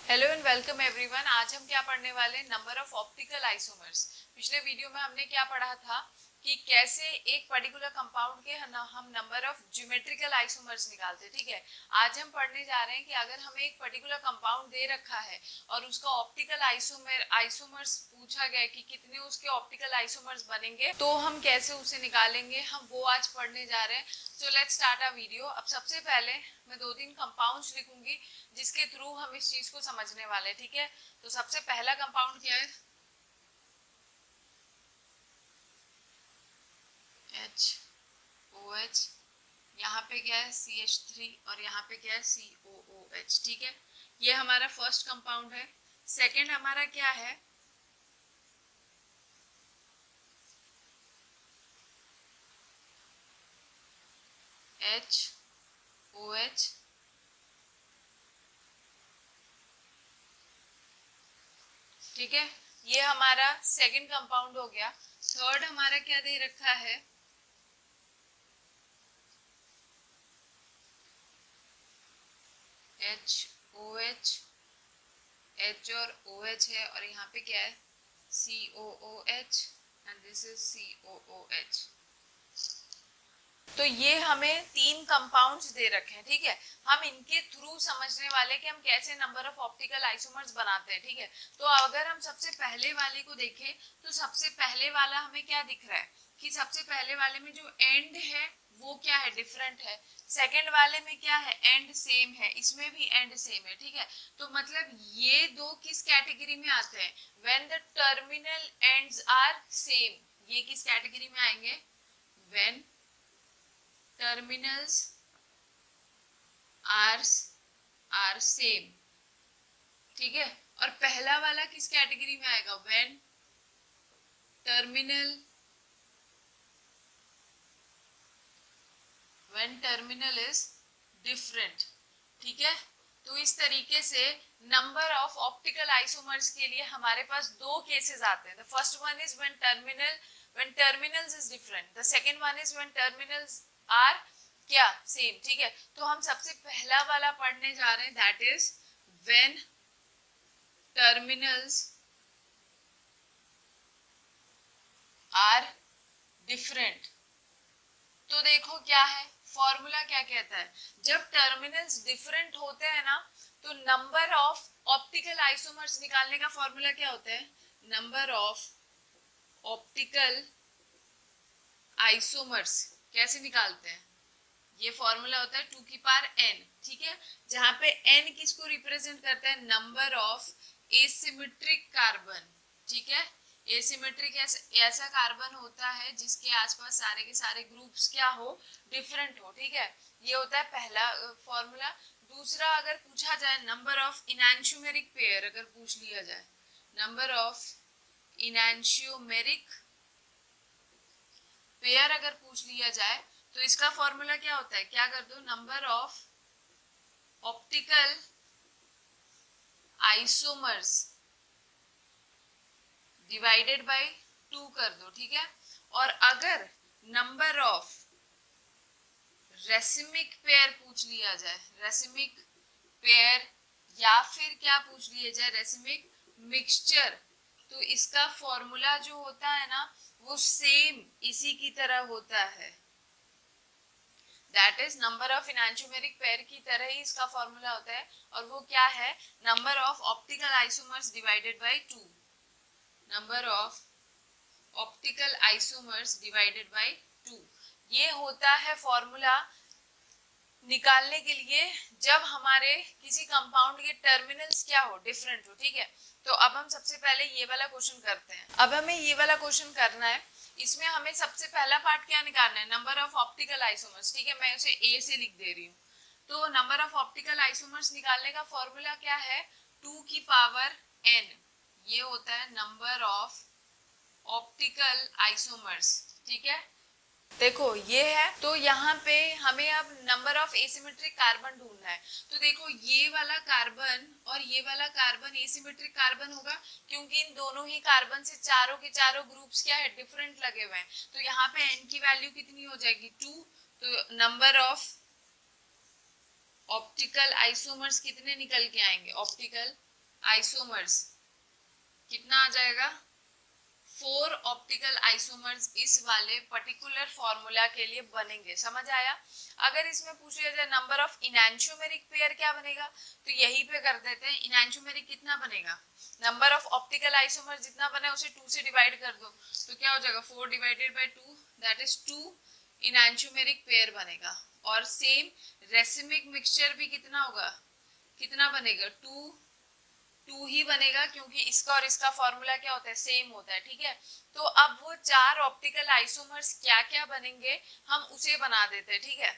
Hello and welcome everyone. आज हम क्या पढ़ने वाले हैं? Number of optical isomers. पिछले वीडियो में हमने क्या पढ़ा था कि कैसे एक पर्टिकुलर कंपाउंड के हम नंबर ऑफ ज्योमेट्रिकल आइसोमर्स निकालते हैं। ठीक है, आज हम पढ़ने जा रहे हैं कि अगर हमें एक पर्टिकुलर कंपाउंड दे रखा है और उसका ऑप्टिकल आइसोमर्स पूछा गया है कि कितने उसके ऑप्टिकल आइसोमर्स बनेंगे, तो हम कैसे उसे निकालेंगे, हम वो आज पढ़ने जा रहे हैं। So let's start a video. अब सबसे पहले मैं 2-3 कंपाउंड्स लिखूंगी जिसके थ्रू हम इस चीज को समझने वाले हैं। ठीक है, तो सबसे पहला कंपाउंड क्या है? HOH। यहाँ पे क्या है? CH3 और यहाँ पे क्या है? COOH। ठीक है, ये हमारा फर्स्ट कंपाउंड है। सेकेंड हमारा क्या है? HOH। ठीक है, ये हमारा सेकेंड कंपाउंड हो गया। थर्ड हमारा क्या दे रखा है? HOH। H और OH है और यहाँ पे क्या है? COOH and this is COOH। तो ये हमें 3 कंपाउंड्स दे रखे हैं। ठीक है, हम इनके थ्रू समझने वाले कि हम कैसे नंबर ऑफ ऑप्टिकल आइसोमर्स बनाते हैं। ठीक है, तो अगर हम सबसे पहले वाले को देखें तो सबसे पहले वाला हमें क्या दिख रहा है कि सबसे पहले वाले में जो एंड है वो क्या है? डिफरेंट है। सेकेंड वाले में क्या है? एंड सेम है। इसमें भी एंड सेम है। ठीक है, तो मतलब ये दो किस कैटेगरी में आते हैं? When the terminal ends are same. ये किस कैटेगरी में आएंगे? When terminals are same। ठीक है, और पहला वाला किस कैटेगरी में आएगा? when terminal is different। ठीक है, तो इस तरीके से नंबर ऑफ ऑप्टिकल आइसोमर्स के लिए हमारे पास दो केसेस आते हैं। The first one is when terminals is different, the second one is when terminals are क्या? सेम। ठीक है, तो हम सबसे पहला वाला पढ़ने जा रहे हैं, that is when terminals are different। तो देखो क्या है फॉर्मूला, क्या कहता है? जब टर्मिनल्स डिफरेंट होते हैं ना, तो नंबर ऑफ ऑप्टिकल आइसोमर्स निकालने का फॉर्मूला क्या होता है? नंबर ऑफ ऑप्टिकल आइसोमर्स कैसे निकालते हैं? ये फॉर्मूला होता है 2 की पावर n। ठीक है, जहां पे n किसको रिप्रेजेंट करता है? Number of asymmetric carbon. ठीक है, एसिमेट्रिक ऐसा कार्बन होता है जिसके आसपास सारे के सारे ग्रुप्स क्या हो? डिफरेंट हो। ठीक है, ये होता है पहला फॉर्मूला। दूसरा अगर पूछा जाए नंबर ऑफ इनैंशियोमेरिक पेयर, अगर पूछ लिया जाए नंबर ऑफ इनैंशियोमेरिक पेयर अगर पूछ लिया जाए तो इसका फॉर्मूला क्या होता है? क्या कर दो? Number of optical isomers divided by 2 कर दो। ठीक है, और अगर नंबर ऑफ रेसिमिक पेयर पूछ लिया जाए, रेसिमिक पेयर या फिर क्या पूछ लिया जाए? रेसिमिक मिक्सचर, तो इसका फॉर्मूला जो होता है ना वो सेम इसी की तरह होता है। That is number of enantiomeric pair की तरह ही इसका फॉर्मूला होता है, और वो क्या है? Number of optical isomers divided by 2। Number of optical isomers divided by 2, ये होता है फॉर्मूला निकालने के लिए जब हमारे किसी कंपाउंड के टर्मिनल्स क्या हो? डिफरेंट हो। ठीक है, तो अब हम सबसे पहले ये वाला क्वेश्चन करते हैं। अब हमें ये वाला क्वेश्चन करना है, इसमें हमें सबसे पहला पार्ट क्या निकालना है? Number of optical isomers. ठीक है, मैं उसे ए से लिख दे रही हूँ। तो नंबर ऑफ ऑप्टिकल आइसोमर्स निकालने का फॉर्मूला क्या है? 2 की पावर n। ये होता है नंबर ऑफ ऑप्टिकल आइसोमर्स। ठीक है, देखो ये है, तो यहाँ पे हमें अब नंबर ऑफ एसिमेट्रिक कार्बन ढूंढना है। तो देखो ये वाला कार्बन और ये वाला कार्बन एसिमेट्रिक कार्बन होगा, क्योंकि इन दोनों ही कार्बन से चारों के चारों ग्रुप्स क्या है? डिफरेंट लगे हुए हैं। तो यहाँ पे n की वैल्यू कितनी हो जाएगी? 2। तो नंबर ऑफ ऑप्टिकल आइसोमर्स कितने निकल के आएंगे? ऑप्टिकल आइसोमर्स कितना आ जाएगा, 4 ऑप्टिकल आइसोमर्स इस वाले पर्टिकुलर फॉर्मूला के लिए बनेंगे। समझ आया? अगर इसमें पूछ लिया जाए नंबर ऑफ इनैंशियोमेरिक पेयर क्या बनेगा, तो यही पे कर देते हैं। इनैंशियोमेरिक कितना बनेगा, नंबर ऑफ ऑप्टिकल आइसोमर जितना बने उसे 2 से डिवाइड कर दो, तो क्या हो जाएगा 4 divided by 2, that is 2 enantiomeric pair बनेगा। और सेम रेसिमिक मिक्सचर भी कितना होगा, कितना बनेगा, 2 ही बनेगा, क्योंकि इसका और इसका फॉर्मूला क्या होता है, सेम होता है। ठीक है, तो अब वो 4 ऑप्टिकल आइसोमर्स क्या क्या बनेंगे हम उसे बना देते हैं। ठीक है,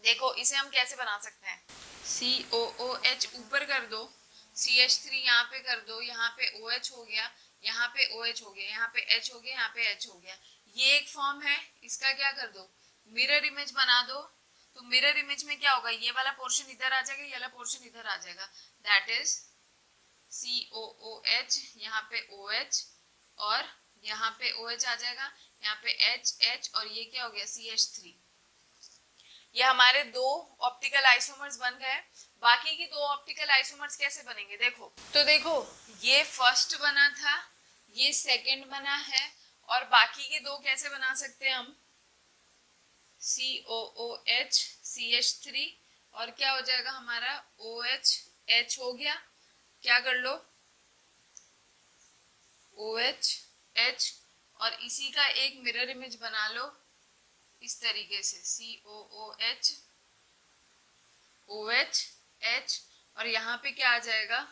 देखो इसे हम कैसे बना सकते हैं, COOH ऊपर कर दो, CH3 यहाँ पे कर दो, यहाँ पे OH हो गया, यहाँ पे OH हो गया, यहाँ पे H हो गया, यहाँ पे H हो गया, ये एक फॉर्म है। इसका क्या कर दो, मिरर इमेज बना दो। तो मिरर इमेज में क्या होगा, ये वाला पोर्शन इधर आ जाएगा, ये वाला पोर्शन इधर आ जाएगा, दैट इज COOH, यहाँ पे OH और यहाँ पे OH आ जाएगा, यहाँ पे H और ये क्या हो गया CH3। ये हमारे 2 ऑप्टिकल आइसोमर्स बन गए। बाकी की 2 ऑप्टिकल आइसोमर्स कैसे बनेंगे, देखो तो देखो ये फर्स्ट बना था, ये सेकंड बना है, और बाकी के 2 कैसे बना सकते हैं हम, COOH CH3 और क्या हो जाएगा हमारा OH H हो गया, क्या कर लो OH H, और इसी का एक मिरर इमेज बना लो इस तरीके से, COOH OH H, और यहाँ पे क्या आ जाएगा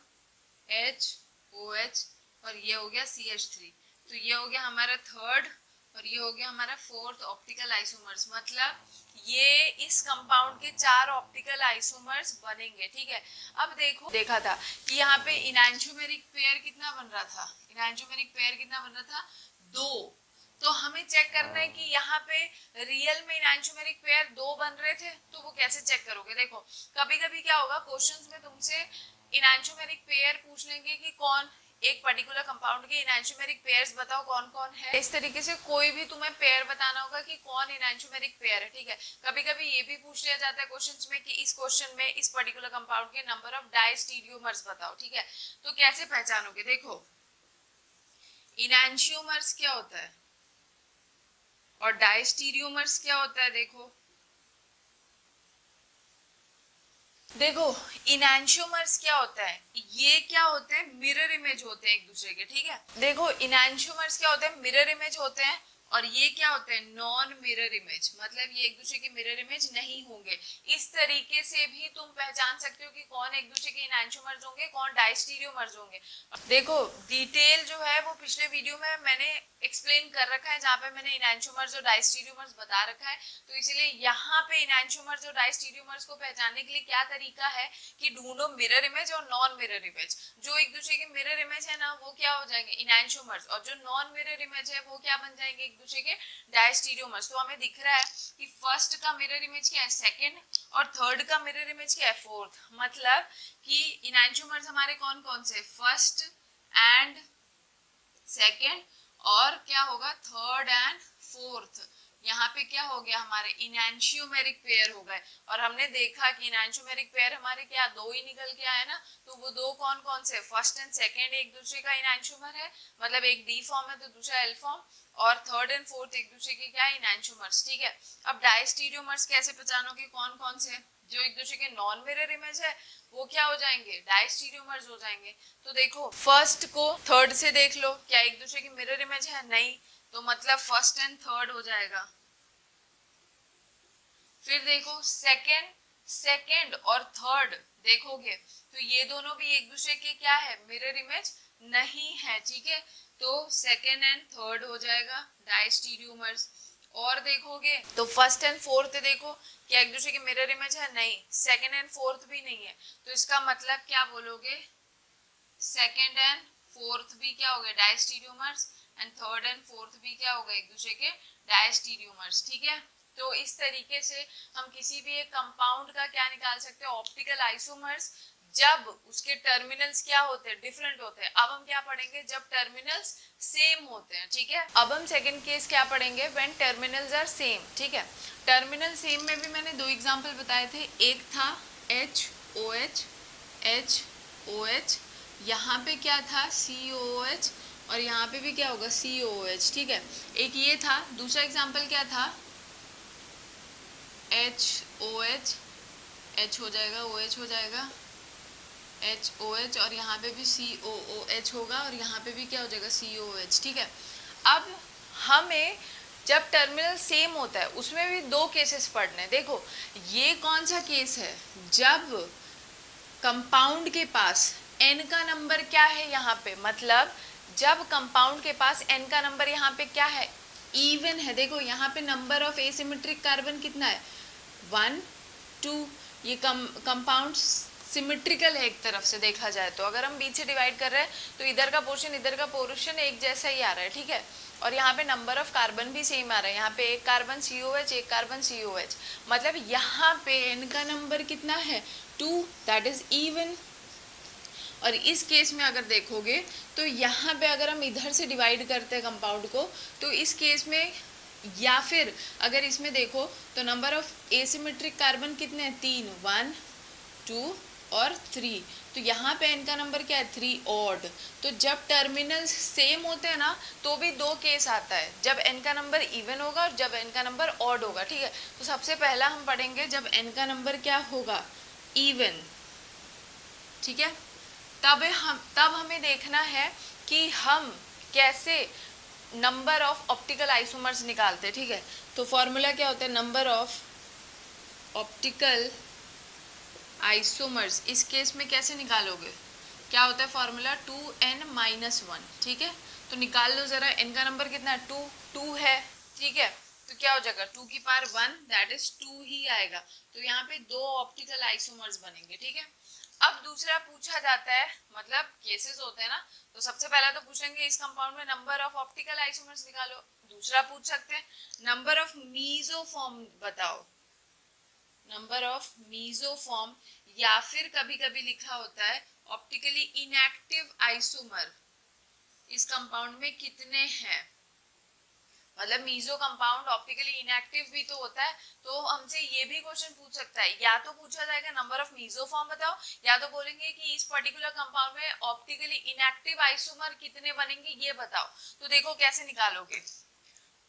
H OH, और ये हो गया CH3। तो ये हो गया हमारा थर्ड और ये हो गया हमारा फोर्थ ऑप्टिकल आइसोमर्स। मतलब ये इस कंपाउंड के 4 ऑप्टिकल आइसोमर्स बनेंगे। ठीक है, अब देखो देखा था कि यहाँ पे इनैंशियोमेरिक पेयर कितना बन रहा था, इनैंशियोमेरिक पेयर कितना बन रहा था, 2। तो हमें चेक करना है कि यहाँ पे रियल में इनैंशियोमेरिक पेयर 2 बन रहे थे, तो वो कैसे चेक करोगे। देखो कभी कभी क्या होगा, क्वेश्चंस में तुमसे इनैंशियोमेरिक पेयर पूछ लेंगे कि कौन एक पर्टिकुलर कंपाउंड के इनैंशियोमेरिक पेयर्स बताओ कौन कौन है। इस तरीके से कोई भी तुम्हें पेयर बताना होगा कि कौन इनैंशियोमेरिक पेयर है। ठीक है, कभी कभी ये भी पूछ लिया जाता है क्वेश्चंस में कि इस क्वेश्चन में इस पर्टिकुलर कंपाउंड के नंबर ऑफ डायस्टीरियोमर्स बताओ। ठीक है, तो कैसे पहचानोगे, देखो इनैंशियोमर्स क्या होता है और डायस्टीरियोमर्स क्या होता है। देखो देखो इनैंशियोमर्स क्या होता है, ये क्या होते हैं, मिरर इमेज होते हैं एक दूसरे के। ठीक है, देखो इनैंशियोमर्स क्या होते हैं, मिरर इमेज होते हैं, और ये क्या होते हैं, नॉन मिरर इमेज, मतलब ये एक दूसरे के मिरर इमेज नहीं होंगे। इस तरीके से भी तुम पहचान सकते हो कि कौन एक दूसरे के इनैंशियोमर्स होंगे, कौन डायस्टीरियोमर्स होंगे। देखो डिटेल जो है वो पिछले वीडियो में मैंने एक्सप्लेन कर रखा है, जहाँ पे मैंने इनैंशियोमर्स और डायस्टीरियोमर्स बता रखा है। तो इसीलिए यहाँ पे इनैंशियोमर्स और डायस्टीरियोमर्स को पहचानने के लिए क्या तरीका है कि ढूंढो मिरर इमेज और नॉन मिरर इमेज। जो एक दूसरे के मिरर इमेज है ना वो क्या हो जाएंगे, इनैंशियोमर्स, और जो नॉन मिरर इमेज है वो क्या बन जाएंगे, एक दूसरे के डायस्टीरियोमर्स। तो हमें दिख रहा है कि फर्स्ट का मिरर इमेज क्या है, सेकंड, और थर्ड का मिरर इमेज क्या है, फोर्थ। मतलब कि इनैंशियोमर्स हमारे कौन कौन से, फर्स्ट एंड सेकंड, और क्या होगा थर्ड एंड फोर्थ। यहाँ पे क्या हो गया, हमारे इनैंशियोमेरिक पेयर हो गए। और हमने देखा कि इनैंशियोमेरिक पेयर हमारे क्या 2 ही निकल के आए ना, तो वो 2 कौन कौन से, फर्स्ट एंड सेकंड एक दूसरे का इनैंशियोमर है, मतलब एक डी फॉर्म है तो दूसरा एल फॉर्म, और थर्ड एंड फोर्थ एक दूसरे के क्या है, इनैंशियोमर्स। ठीक है, अब डायस्टीरियोमर्स कैसे पहचानोगे कौन कौन से, जो एक दूसरे के नॉन मिरर इमेज है वो क्या हो जाएंगे, डायस्टीरियोमर्स हो जाएंगे। तो देखो फर्स्ट को थर्ड से देख लो, क्या एक दूसरे की मिरर इमेज है, नहीं, तो मतलब फर्स्ट एंड थर्ड हो जाएगा। फिर देखो सेकंड और थर्ड देखोगे तो ये दोनों भी एक दूसरे के क्या है, मिरर इमेज नहीं है। ठीक है, तो सेकंड एंड थर्ड हो जाएगा डायस्टीरियोमर्स। और देखोगे तो फर्स्ट एंड फोर्थ देखो, क्या एक दूसरे के मिरर इमेज है, नहीं, सेकंड एंड फोर्थ भी नहीं है। तो इसका मतलब क्या बोलोगे, सेकंड एंड फोर्थ भी क्या हो गए, diastereomers, and third and fourth भी क्या हो गए, एक दूसरे के डायस्टीरियोमर्स। ठीक है, तो इस तरीके से हम किसी भी एक कंपाउंड का क्या निकाल सकते हैं, ऑप्टिकल आइसोमर्स, जब उसके टर्मिनल्स क्या होते हैं, डिफरेंट होते हैं। अब हम क्या पढ़ेंगे, जब टर्मिनल्स सेम होते हैं। ठीक है, अब हम सेकंड केस क्या पढ़ेंगे, व्हेन टर्मिनल्स आर सेम। ठीक है, टर्मिनल सेम में भी मैंने 2 एग्जांपल बताए थे, एक था HOH HOH, यहाँ पे क्या था COOH और यहाँ पे भी क्या होगा COOH, ठीक है। एक ये था, दूसरा एग्जाम्पल क्या था HOH, H हो जाएगा, OH हो जाएगा, HOH और यहाँ पे भी COOH होगा और यहाँ पे भी क्या हो जाएगा COOH, ठीक है। अब हमें जब टर्मिनल सेम होता है उसमें भी दो केसेस पढ़ने हैं। देखो ये कौन सा केस है, जब कंपाउंड के पास n का नंबर क्या है यहाँ पे, मतलब जब कंपाउंड के पास n का नंबर यहाँ पे क्या है, इवन है। देखो यहाँ पे नंबर ऑफ एसिमेट्रिक कार्बन कितना है 1 2, ये कंपाउंड सिमेट्रिकल है एक तरफ से देखा जाए तो। अगर हम बीच से डिवाइड कर रहे हैं तो इधर का पोर्शन एक जैसा ही आ रहा है, ठीक है। और यहाँ पे नंबर ऑफ कार्बन भी सेम आ रहा है, यहाँ पे एक कार्बन COH एक कार्बन COH, मतलब यहाँ पे n का नंबर कितना है 2, दैट इज इवन। और इस केस में अगर देखोगे तो यहाँ पे अगर हम इधर से डिवाइड करते हैं कंपाउंड को तो इस केस में, या फिर अगर इसमें देखो तो नंबर ऑफ एसिमेट्रिक कार्बन कितने हैं 3, 1 2 और 3, तो यहाँ पे n का नंबर क्या है 3 ऑड। तो जब टर्मिनल सेम होते हैं ना तो भी दो केस आता है, जब n का नंबर इवन होगा और जब n का नंबर ऑड होगा, ठीक है। तो सबसे पहला हम पढ़ेंगे जब n का नंबर क्या होगा इवन, ठीक है। तब हमें देखना है कि हम कैसे नंबर ऑफ ऑप्टिकल आइसोमर्स निकालते हैं, ठीक है। तो फॉर्मूला क्या होता है, नंबर ऑफ ऑप्टिकल आइसोमर्स, इस केस में कैसे निकालोगे, क्या होता है फॉर्मूला 2n-1, ठीक है। तो निकाल लो जरा, n का नंबर कितना है 2 है, ठीक है। तो क्या हो जाएगा 2 की पावर 1 दैट इज 2 ही आएगा। तो यहाँ पे दो ऑप्टिकल आइसोमर्स बनेंगे, ठीक है। अब दूसरा पूछा जाता है, मतलब केसेस होते हैं ना, तो सबसे पहला तो पूछेंगे इस कंपाउंड में नंबर ऑफ ऑप्टिकल आइसोमर्स निकालो। दूसरा पूछ सकते हैं नंबर ऑफ मीसोफॉर्म बताओ, नंबर ऑफ मीसोफॉर्म, या फिर कभी कभी लिखा होता है ऑप्टिकली इनएक्टिव आइसोमर इस कंपाउंड में कितने हैं। मतलब मीजो कंपाउंड ऑप्टिकली इनएक्टिव भी तो होता है, तो हमसे ये भी क्वेश्चन पूछ सकता है, या तो पूछा जाएगा नंबर ऑफ मीसोफॉर्म बताओ, या तो बोलेंगे कि इस पर्टिकुलर कंपाउंड में ऑप्टिकली इनएक्टिव आइसोमर कितने बनेंगे ये बताओ। तो देखो कैसे निकालोगे,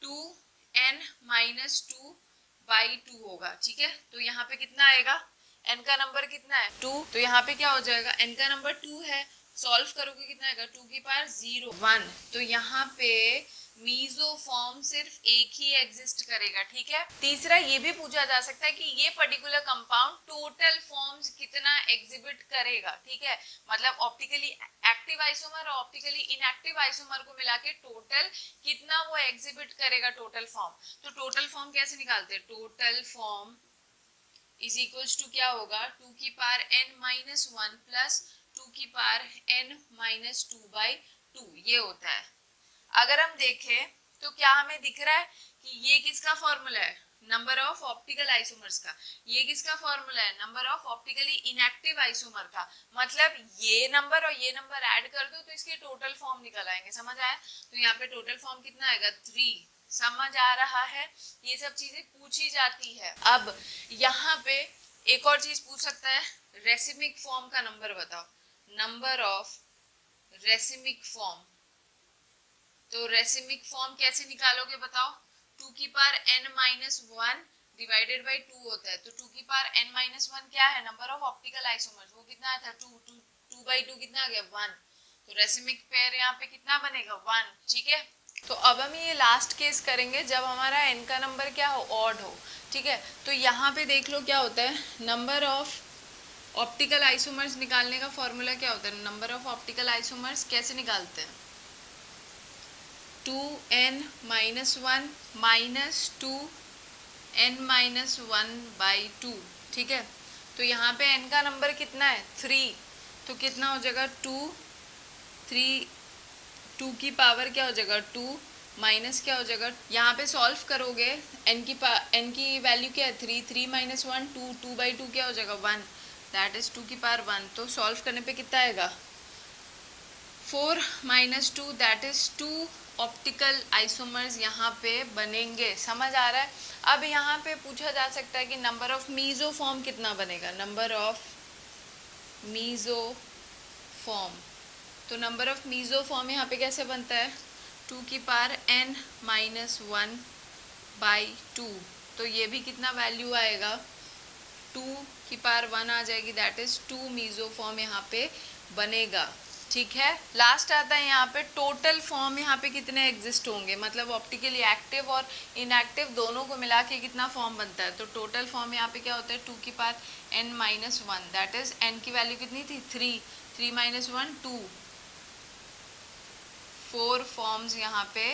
2n-2/2 होगा, ठीक है। तो यहाँ पे कितना आएगा, n का नंबर कितना है 2, तो यहाँ पे क्या हो जाएगा n का नंबर 2 है, सॉल्व करोगे कितना आएगा 2 की पावर 0 1, तो यहाँ पे मीसोफॉर्म सिर्फ एक ही एग्जिस्ट करेगा, ठीक है। तीसरा ये भी पूछा जा सकता है कि ये पर्टिकुलर कंपाउंड टोटल फॉर्म्स कितना एग्जिबिट करेगा, ठीक है। मतलब ऑप्टिकली एक्टिव आइसोमर और ऑप्टिकली इनएक्टिव आइसोमर को मिला के टोटल कितना वो एग्जिबिट करेगा टोटल फॉर्म। तो टोटल फॉर्म कैसे निकालते हैं, total form is equals to क्या होगा 2 की पावर n-1 प्लस 2 की पावर n-2/2, ये होता है। अगर हम देखें तो क्या हमें दिख रहा है कि ये किसका फॉर्मूला है, नंबर ऑफ ऑप्टिकल आइसोमर्स का। ये किसका फॉर्मूला है, number of optically inactive isomer का। मतलब ये नंबर और ये नंबर ऐड कर दो तो इसके टोटल फॉर्म निकल आएंगे, समझ आया। तो यहाँ पे टोटल फॉर्म कितना आएगा 3, समझ आ रहा है। ये सब चीजें पूछी जाती है। अब यहाँ पे एक और चीज पूछ सकता है, रेसिमिक फॉर्म का नंबर बताओ, नंबर ऑफ रेसिमिक फॉर्म। तो रेसिमिक फॉर्म कैसे निकालोगे बताओ, 2 की पावर n-1 डिवाइडेड बाय 2 होता है। तो 2 की पावर n-1 क्या है, नंबर ऑफ ऑप्टिकल आइसोमर्स, वो कितना आया था 2/2 कितना आ गया 1। तो रेसिमिक पेयर यहाँ पे कितना बनेगा 1, ठीक है। तो अब हम ये लास्ट केस करेंगे जब हमारा n का नंबर क्या हो ऑड हो, ठीक है। तो यहाँ पे देख लो क्या होता है, नंबर ऑफ ऑप्टिकल आइसोमर्स निकालने का फॉर्मूला क्या होता है, नंबर ऑफ ऑप्टिकल आइसोमर्स कैसे निकालते हैं, 2n-1 माइनस 2n-1/2, ठीक है। तो यहाँ पे n का नंबर कितना है 3, तो कितना हो जाएगा 2 की पावर क्या हो जाएगा 2 माइनस क्या हो जाएगा, यहाँ पे सॉल्व करोगे n की वैल्यू क्या है 3 - 1 2/2 क्या हो जाएगा 1, दैट इज 2 की पावर 1। तो सॉल्व करने पे कितना आएगा 4 - 2 दैट इज 2 ऑप्टिकल आइसोमर्स यहाँ पे बनेंगे, समझ आ रहा है। अब यहाँ पे पूछा जा सकता है कि नंबर ऑफ मीसोफॉर्म कितना बनेगा, नंबर ऑफ मीसोफॉर्म तो नंबर ऑफ मीजो फॉर्म यहाँ पे कैसे बनता है, 2 की पावर n माइनस 1 बाई 2, तो ये भी कितना वैल्यू आएगा, 2 की पावर 1 आ जाएगी, दैट इज 2 मीजो फॉर्म यहाँ पे बनेगा। ठीक है, लास्ट आता है यहाँ पे टोटल फॉर्म, यहाँ पे कितने एग्जिस्ट होंगे, मतलब ऑप्टिकली एक्टिव और इनएक्टिव दोनों को मिला के कितना फॉर्म बनता है। तो टोटल फॉर्म यहाँ पे क्या होता है, 2 की power n minus 1, that is n की वैल्यू कितनी थी, 3 माइनस 1 2, 4 फॉर्म्स यहाँ पे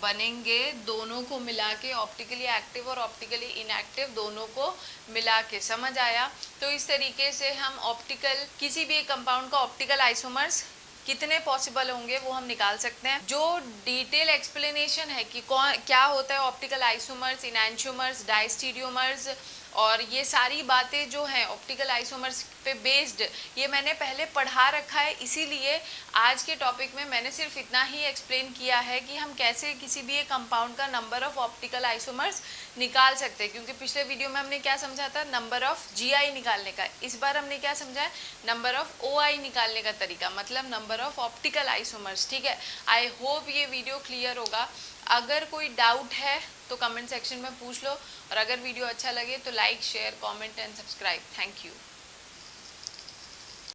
बनेंगे दोनों को मिला के, ऑप्टिकली एक्टिव और ऑप्टिकली इनएक्टिव दोनों को मिला के। समझ आया? तो इस तरीके से हम ऑप्टिकल किसी भी कंपाउंड का ऑप्टिकल आइसोमर्स कितने पॉसिबल होंगे वो हम निकाल सकते हैं। जो डिटेल एक्सप्लेनेशन है कि कौन क्या होता है ऑप्टिकल आइसोमर्स, इनैंशियोमर्स, डायस्टीरियोमर्स और ये सारी बातें जो हैं ऑप्टिकल आइसोमर्स पे बेस्ड, ये मैंने पहले पढ़ा रखा है, इसीलिए आज के टॉपिक में मैंने सिर्फ इतना ही एक्सप्लेन किया है कि हम कैसे किसी भी एक कंपाउंड का नंबर ऑफ ऑप्टिकल आइसोमर्स निकाल सकते हैं। क्योंकि पिछले वीडियो में हमने क्या समझा था, नंबर ऑफ GI निकालने का, इस बार हमने क्या समझा है, नंबर ऑफ OI निकालने का तरीका, मतलब नंबर ऑफ ऑप्टिकल आइसोमर्स। ठीक है, आई होप ये वीडियो क्लियर होगा। अगर कोई डाउट है तो कमेंट सेक्शन में पूछ लो, और अगर वीडियो अच्छा लगे तो like, share, comment and subscribe. Thank you.